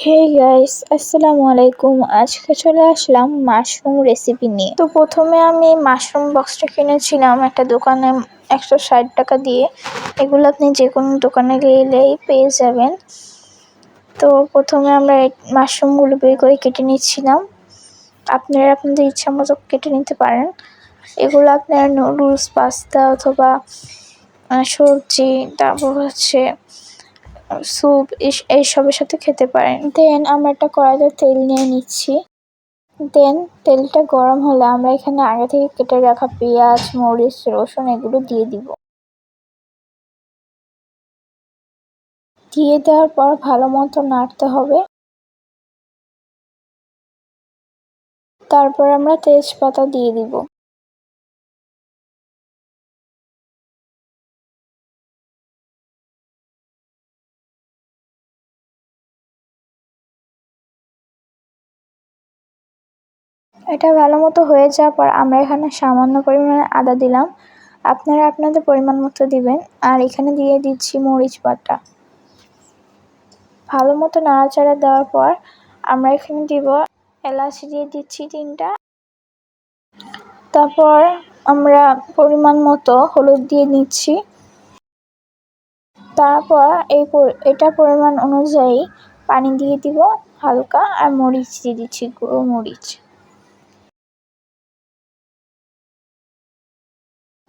Hey guys, আসসালামু আলাইকুম। আজকে চলে আসলাম মাশরুম রেসিপি নিয়ে। তো প্রথমে আমি মাশরুম বক্সটা কিনেছিলাম একটা দোকানে 160 টাকা দিয়ে। এগুলো আপনি যে কোনো দোকানে গেলেই পেয়ে যাবেন। তো প্রথমে আমরা এই মাশরুমগুলো বের করে কেটে নিচ্ছিলাম। আপনারা আপনাদের ইচ্ছা মতো কেটে নিতে পারেন। এগুলো আপনার নুডলস, পাস্তা অথবা সবজি, তারপর হচ্ছে স্যুপ এইসবের সাথে খেতে পারেন। দেন আমরা একটা কড়াইতে তেল নিয়ে নিচ্ছি। দেন তেলটা গরম হলে আমরা এখানে আগে থেকে কেটে রাখা পেঁয়াজ, মরিচ, রসুন এগুলো দিয়ে দিব। দিয়ে দেওয়ার পর ভালো মতো নাড়তে হবে। তারপর আমরা তেজপাতা দিয়ে দিব। এটা ভালো মতো হয়ে যাওয়ার পর আমরা এখানে সামান্য পরিমাণে আদা দিলাম। আপনারা আপনাদের পরিমাণ মতো দিবেন। আর এখানে দিয়ে দিচ্ছি মরিচ বাটা। ভালো মতো নাড়াচাড়া দেওয়ার পর আমরা এখানে দিব এলাচ দিয়ে দিচ্ছি 3টা। তারপর আমরা পরিমাণ মতো হলুদ দিয়ে নিচ্ছি। তারপর এটার পরিমাণ অনুযায়ী পানি দিয়ে দিব হালকা, আর মরিচ দিয়ে দিচ্ছি গুঁড়ো মরিচ।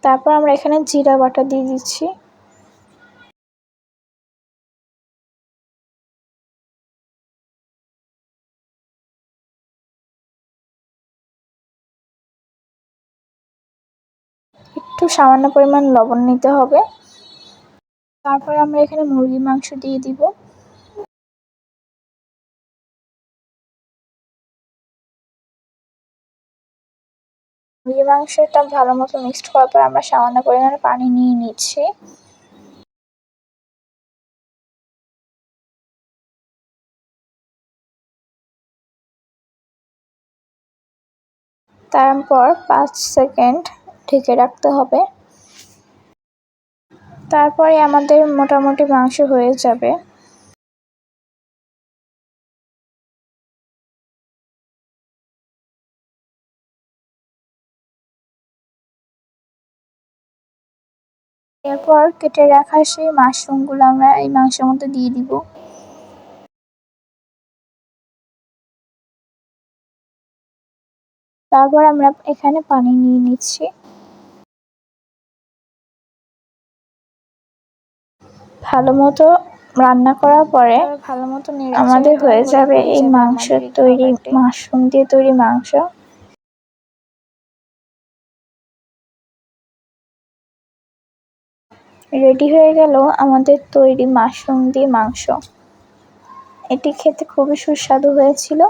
তারপর আমরা এখানে জিরা বাটা দিয়ে দিচ্ছি। একটু সামান্য পরিমাণ লবণ নিতে হবে। তারপর আমরা এখানে মুরগির মাংস দিয়ে দিব। মুরগির মাংসটা ভালো মতো মিক্সড করার পর আমরা সামান্য পরিমাণে পানি নিয়ে নিচ্ছি। তারপর 5 সেকেন্ড ঢেকে রাখতে হবে। তারপরে আমাদের মোটামুটি মাংস হয়ে যাবে। এরপর কেটে রাখা সেই মাশরুমগুলো আমরা এই মাংসের মধ্যে দিয়ে দিব। তারপর আমরা এখানে পানি নিয়ে নিচ্ছি। ভালো মতো রান্না করার পরে আমাদের হয়ে যাবে এই মাংসের তৈরি, মাশরুম দিয়ে তৈরি মাংস। রেডি হয়ে গেল আমাদের তৈরি মাশরুম দিয়ে মাংস। এটি খেতে খুবই সুস্বাদু হয়েছিল।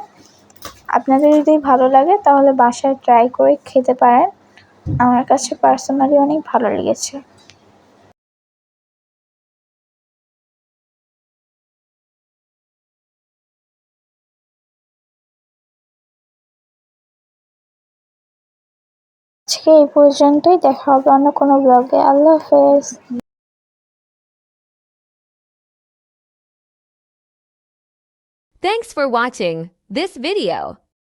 আপনাদের যদি ভালো লাগে তাহলে বাসায় ট্রাই করে খেতে পারেন। আমার কাছে পার্সোনালি অনেক ভালো লেগেছে। আজকে এই পর্যন্তই, দেখা হবে অন্য কোনো ব্লগে। আল্লাহ হাফেজ। Thanks for watching this video.